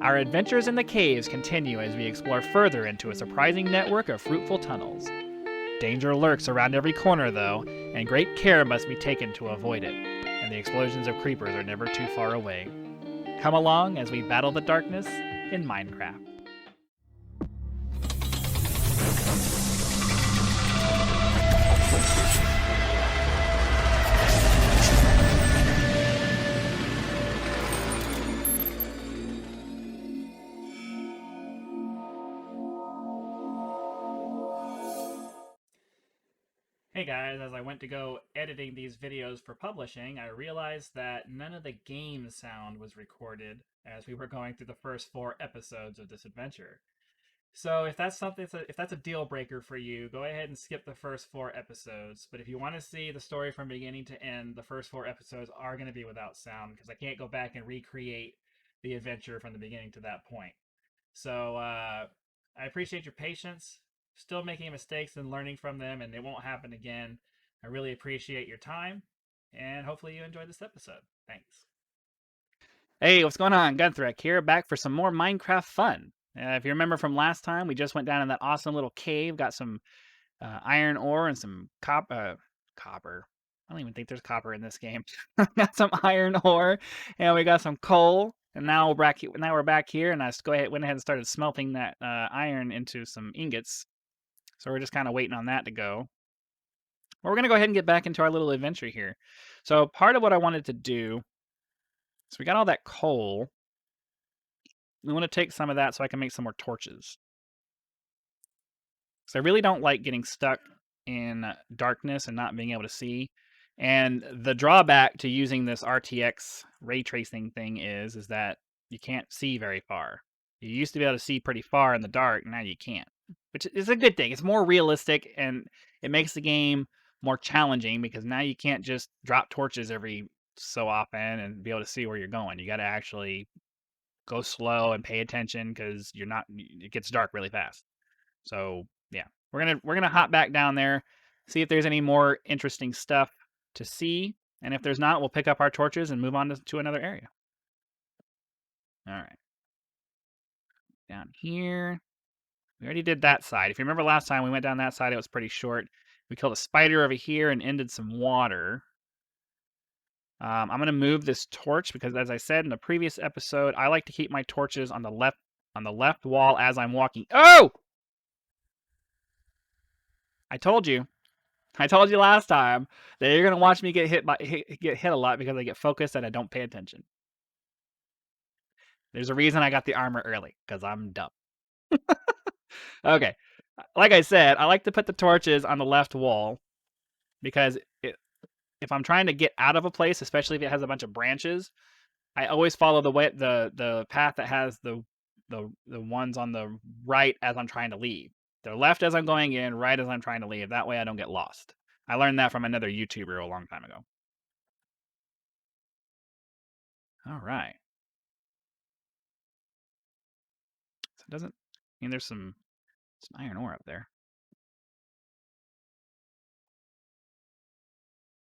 Our adventures in the caves continue as we explore further into a surprising network of fruitful tunnels. Danger lurks around every corner, though, and great care must be taken to avoid it, and the explosions of creepers are never too far away. Come along as we battle the darkness in Minecraft. Hey guys, as I went to go editing these videos for publishing, I realized that none of the game sound was recorded as we were going through the first 4 episodes of this adventure. So if that's a deal breaker for you, go ahead and skip the first 4 episodes. But if you want to see the story from beginning to end, the first 4 episodes are going to be without sound because I can't go back and recreate the adventure from the beginning to that point. So I appreciate your patience. Still making mistakes and learning from them, and it won't happen again. I really appreciate your time, and hopefully you enjoyed this episode. Thanks. Hey, what's going on? Gunthrek here, back for some more Minecraft fun. If you remember from last time, we just went down in that awesome little cave, got some iron ore and some copper. I don't even think there's copper in this game. Got some iron ore, and we got some coal. And now we're back here, and I just went ahead and started smelting that iron into some ingots. So we're just kind of waiting on that to go. Well, we're gonna go ahead and get back into our little adventure here. So part of what I wanted to do, so we got all that coal. We want to take some of that so I can make some more torches. So I really don't like getting stuck in darkness and not being able to see. And the drawback to using this RTX ray tracing thing is that you can't see very far. You used to be able to see pretty far in the dark, now you can't, which is a good thing. It's more realistic and it makes the game more challenging because now you can't just drop torches every so often and be able to see where you're going. You got to actually go slow and pay attention because it gets dark really fast. So yeah, we're gonna hop back down there, see if there's any more interesting stuff to see, and if there's not, we'll pick up our torches and move on to another area. All right, down here. We already did that side. If you remember last time we went down that side, it was pretty short. We killed a spider over here and ended some water. I'm gonna move this torch because, as I said in the previous episode, I like to keep my torches on the left wall as I'm walking. Oh! I told you last time that you're gonna watch me get hit a lot because I get focused and I don't pay attention. There's a reason I got the armor early, because I'm dumb. Okay, like I said, I like to put the torches on the left wall because if I'm trying to get out of a place, especially if it has a bunch of branches, I always follow the path that has the ones on the right as I'm trying to leave. The left as I'm going in, right as I'm trying to leave. That way I don't get lost. I learned that from another YouTuber a long time ago. All right. So it doesn't there's some iron ore up there.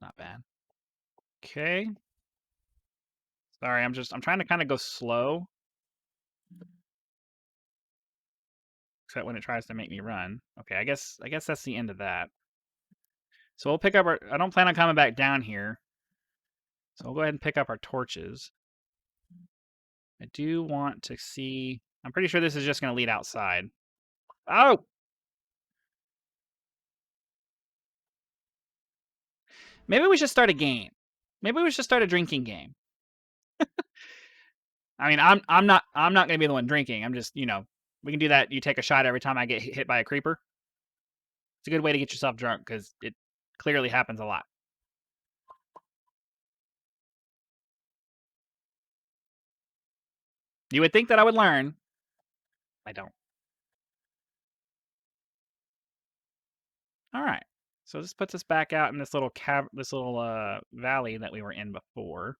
Not bad. Okay. Sorry, I'm trying to kind of go slow. Except when it tries to make me run. Okay, I guess that's the end of that. So we'll pick up I don't plan on coming back down here. So we'll go ahead and pick up our torches. I do want to see, I'm pretty sure this is just going to lead outside. Oh! Maybe we should start a game. Maybe we should start a drinking game. I mean, I'm not going to be the one drinking. I'm just, we can do that. You take a shot every time I get hit by a creeper. It's a good way to get yourself drunk because it clearly happens a lot. You would think that I would learn. I don't. All right. So this puts us back out in this little valley that we were in before.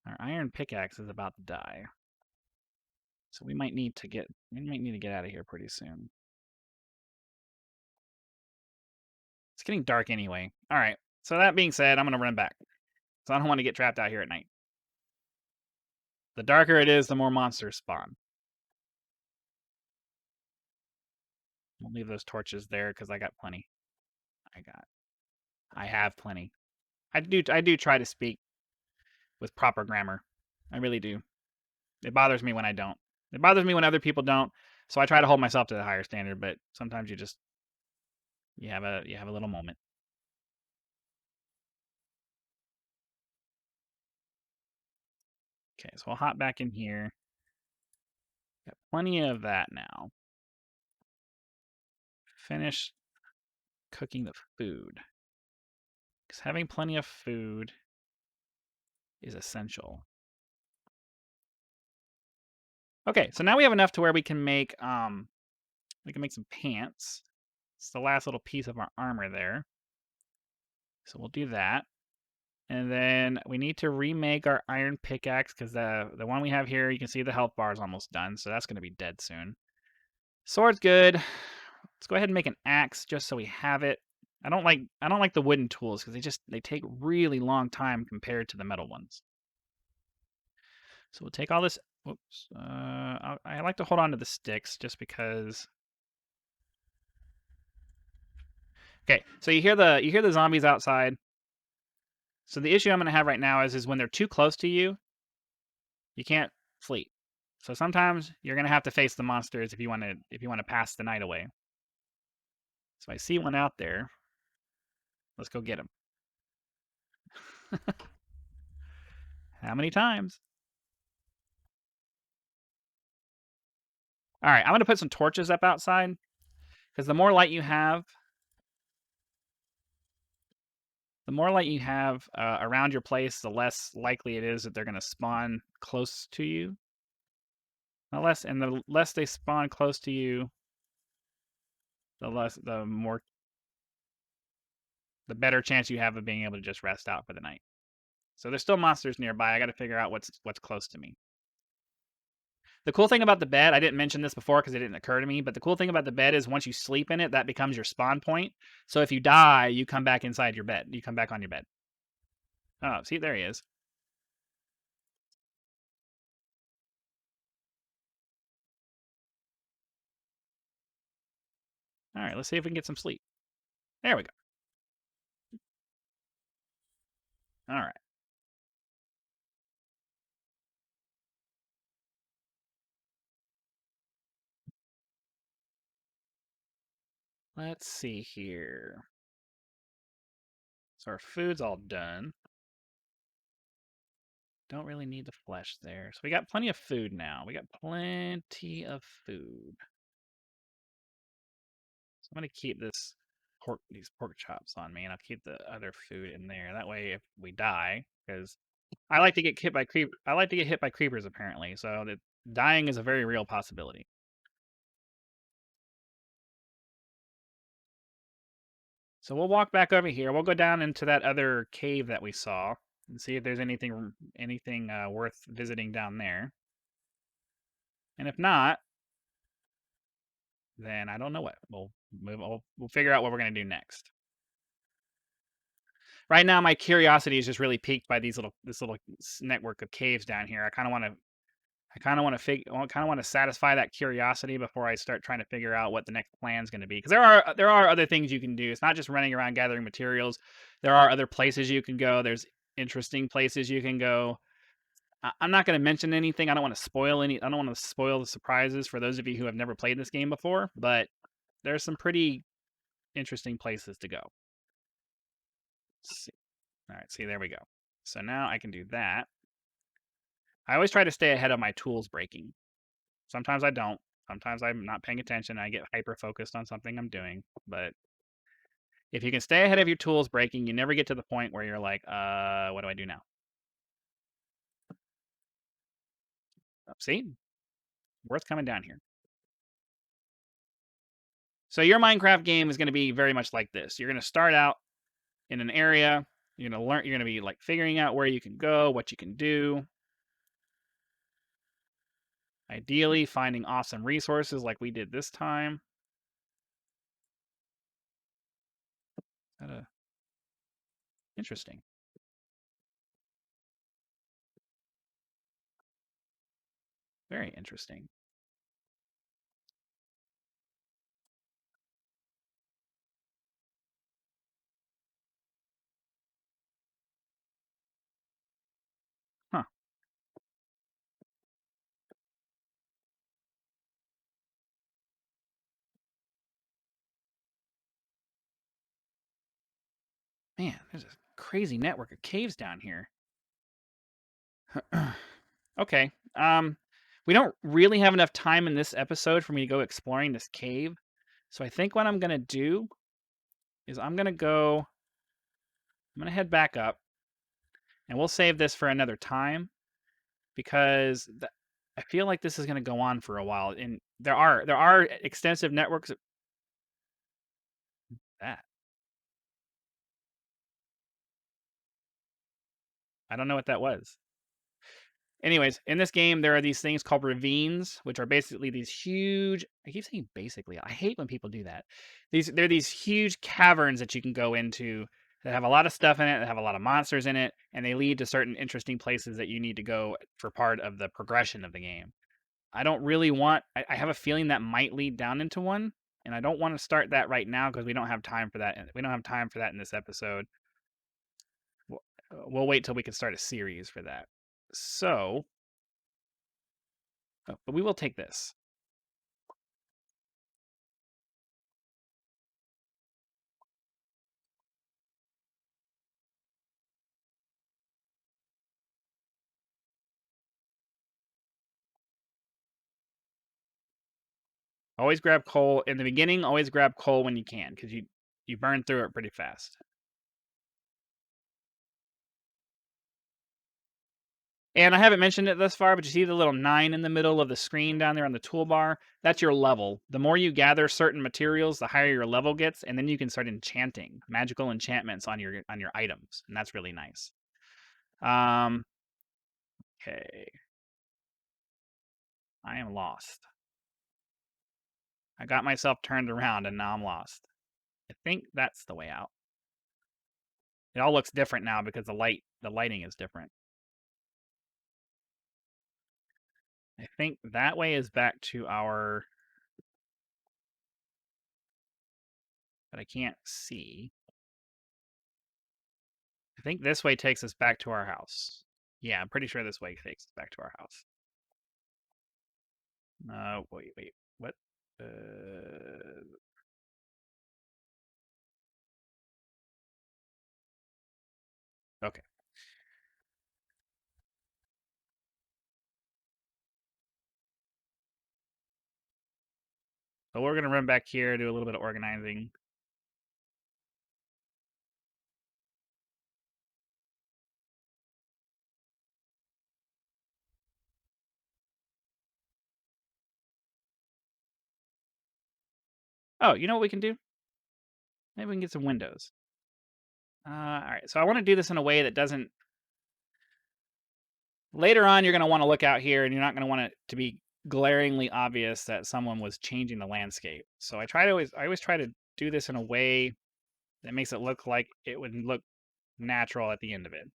Our iron pickaxe is about to die. So we might need to get out of here pretty soon. It's getting dark anyway. All right. So that being said, I'm going to run back. So I don't want to get trapped out here at night. The darker it is, the more monsters spawn. We'll leave those torches there because I got plenty. I have plenty. I do try to speak with proper grammar. I really do. It bothers me when I don't. It bothers me when other people don't. So I try to hold myself to the higher standard, but sometimes you have a little moment. Okay, so I'll hop back in here. Got plenty of that now. Finish cooking the food. Because having plenty of food is essential. Okay, so now we have enough to where we can make some pants. It's the last little piece of our armor there. So we'll do that. And then we need to remake our iron pickaxe because the one we have here, you can see the health bar is almost done, so that's going to be dead soon. Sword's good. Let's go ahead and make an axe just so we have it. I don't like the wooden tools because they take really long time compared to the metal ones. So we'll take all this. Whoops. I like to hold on to the sticks just because. Okay, so you hear the zombies outside. So the issue I'm going to have right now is when they're too close to you, you can't flee. So sometimes you're going to have to face the monsters if you want to pass the night away. So I see one out there. Let's go get him. How many times? All right, I'm going to put some torches up outside because the more light you have around your place, the less likely it is that they're going to spawn close to you. The less they spawn close to you, the better chance you have of being able to just rest out for the night. So there's still monsters nearby. I got to figure out what's close to me. The cool thing about the bed, I didn't mention this before because it didn't occur to me, but the cool thing about the bed is once you sleep in it, that becomes your spawn point. So if you die, you come back inside your bed. You come back on your bed. Oh, see, there he is. All right, let's see if we can get some sleep. There we go. All right. Let's see here. So our food's all done. Don't really need the flesh there. So we got plenty of food now. We got plenty of food. So I'm going to keep these pork chops on me, and I'll keep the other food in there. That way, if we die, because I like to get hit by creepers apparently. So that dying is a very real possibility. So we'll walk back over here. We'll go down into that other cave that we saw and see if there's anything worth visiting down there. And if not, then I don't know what we'll move. We'll figure out what we're gonna do next. Right now, my curiosity is just really piqued by this little network of caves down here. I kind of want to satisfy that curiosity before I start trying to figure out what the next plan is going to be. Because there are other things you can do. It's not just running around gathering materials. There are other places you can go. There's interesting places you can go. I'm not going to mention anything. I don't want to spoil any. I don't want to spoil the surprises for those of you who have never played this game before. But there's some pretty interesting places to go. Let's see. All right, see, there we go. So now I can do that. I always try to stay ahead of my tools breaking. Sometimes I don't. Sometimes I'm not paying attention. I get hyper focused on something I'm doing. But if you can stay ahead of your tools breaking, you never get to the point where you're like, what do I do now? Oh, see? Worth coming down here. So your Minecraft game is going to be very much like this. You're going to start out in an area. You're going to learn. You're going to be like figuring out where you can go, what you can do. Ideally, finding awesome resources like we did this time. Interesting. Very interesting. Huh. Man, there's a crazy network of caves down here. Okay. We don't really have enough time in this episode for me to go exploring this cave. So I think what I'm gonna do is I'm gonna head back up, and we'll save this for another time because I feel like this is gonna go on for a while, and there are extensive networks of that. I don't know what that was. Anyways, in this game, there are these things called ravines, which are basically these huge. I keep saying basically. I hate when people do that. They're these huge caverns that you can go into that have a lot of stuff in it, that have a lot of monsters in it, and they lead to certain interesting places that you need to go for part of the progression of the game. I don't really want. I have a feeling that might lead down into one, and I don't want to start that right now because we don't have time for that. We don't have time for that in this episode. We'll wait till we can start a series for that. So, but we will take this. Always grab coal in the beginning. Always grab coal when you can, because you burn through it pretty fast. And I haven't mentioned it thus far, but you see the little 9 in the middle of the screen down there on the toolbar? That's your level. The more you gather certain materials, the higher your level gets, and then you can start enchanting magical enchantments on your items, and that's really nice. Okay. I am lost. I got myself turned around and now I'm lost. I think that's the way out. It all looks different now because the lighting is different. I think that way is back to our, but I can't see. I think this way takes us back to our house. Yeah, I'm pretty sure this way takes us back to our house. Wait. What? Okay. So we're going to run back here, do a little bit of organizing. Oh, you know what we can do? Maybe we can get some windows. All right. So I want to do this in a way that doesn't. Later on, you're going to want to look out here, and you're not going to want it to be glaringly obvious that someone was changing the landscape. So I always try to do this in a way that makes it look like it would look natural at the end of it.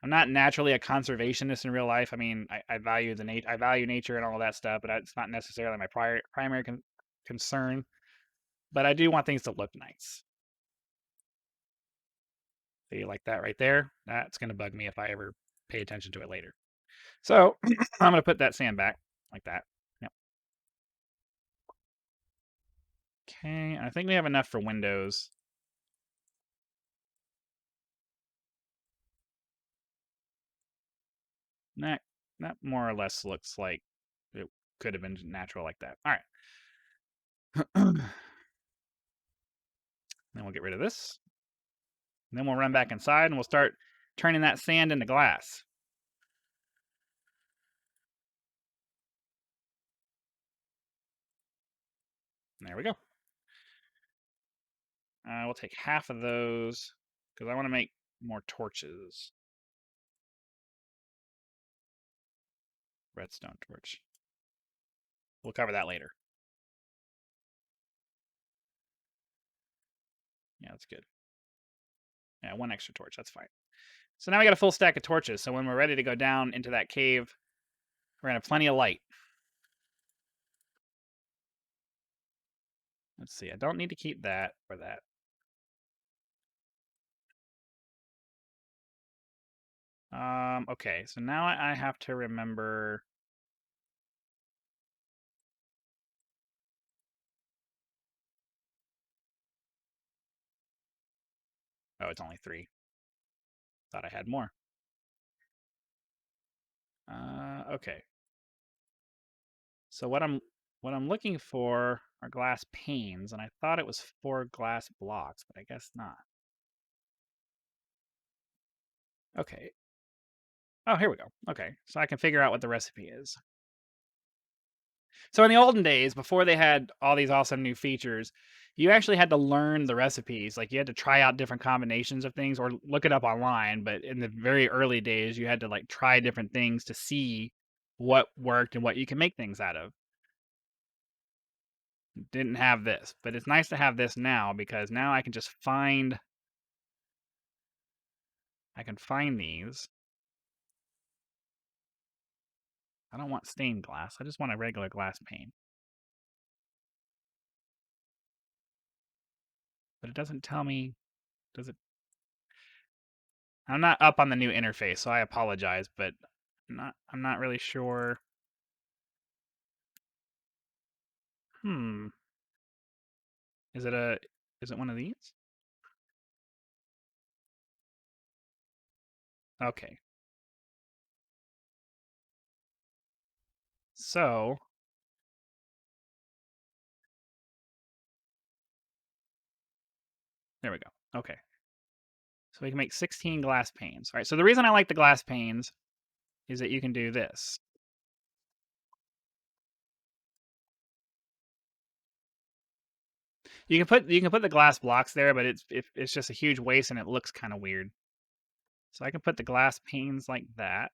I'm not naturally a conservationist in real life. I mean, I value I value nature and all of that stuff, but it's not necessarily my primary concern. But I do want things to look nice. See, like that right there? That's going to bug me if I ever pay attention to it later. So I'm going to put that sand back like that. Yep. Okay, I think we have enough for windows. That more or less looks like it could have been natural like that. All right. Then we'll get rid of this. And then we'll run back inside and we'll start turning that sand into glass. There we go. We'll take half of those because I want to make more torches. Redstone torch. We'll cover that later. Yeah, that's good. Yeah, 1 extra torch. That's fine. So now we got a full stack of torches. So when we're ready to go down into that cave, we're gonna have plenty of light. Let's see. I don't need to keep that or that. Okay. So now I have to remember. Oh, it's only 3. Thought I had more. Okay. So what I'm looking for are glass panes, and I thought it was 4 glass blocks, but I guess not. Okay. Oh, here we go. Okay, so I can figure out what the recipe is. So in the olden days, before they had all these awesome new features, you actually had to learn the recipes. Like you had to try out different combinations of things or look it up online. But in the very early days, you had to like try different things to see what worked and what you can make things out of. Didn't have this, but it's nice to have this now because now I can just find. I can find these. I don't want stained glass. I just want a regular glass pane. But it doesn't tell me. Does it? I'm not up on the new interface, so I apologize, but I'm not really sure. Hmm. Is it one of these? Okay. So, there we go. Okay. So we can make 16 glass panes. All right. So the reason I like the glass panes is that you can do this. You can put the glass blocks there, but it's just a huge waste and it looks kind of weird. So I can put the glass panes like that.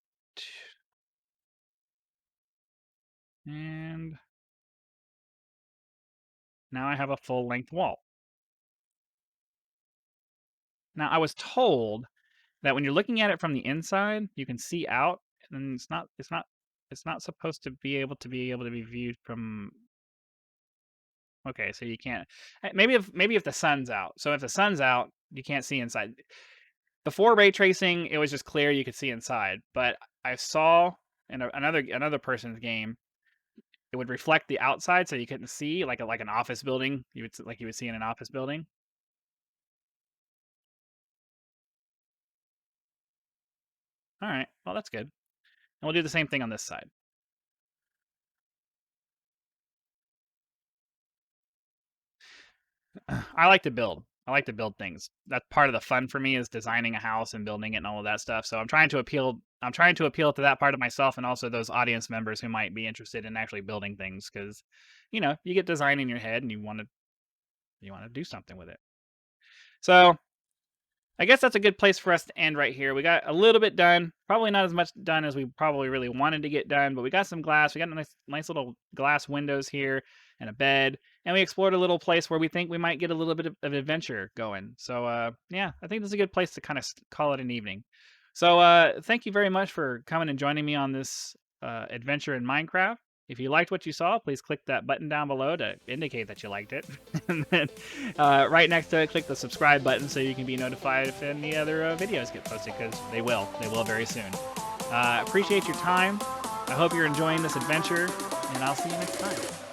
And now I have a full length wall. Now I was told that when you're looking at it from the inside, you can see out, and it's not supposed to be able to be viewed from. Okay, so you can't. Maybe if the sun's out. So if the sun's out, you can't see inside. Before ray tracing, it was just clear you could see inside. But I saw in another person's game, it would reflect the outside, so you couldn't see like an office building. You would see in an office building. All right, well that's good. And we'll do the same thing on this side. I like to build. I like to build things. That's part of the fun for me is designing a house and building it and all of that stuff. So I'm trying to appeal to that part of myself and also those audience members who might be interested in actually building things because you get design in your head and you want to do something with it. So I guess that's a good place for us to end right here. We got a little bit done. Probably not as much done as we probably really wanted to get done, but we got some glass. We got nice little glass windows here and a bed. And we explored a little place where we think we might get a little bit of adventure going. So, yeah, I think this is a good place to kind of call it an evening. So, thank you very much for coming and joining me on this adventure in Minecraft. If you liked what you saw, please click that button down below to indicate that you liked it. And then right next to it, click the subscribe button so you can be notified if any other videos get posted, because they will. They will very soon. Appreciate your time. I hope you're enjoying this adventure, and I'll see you next time.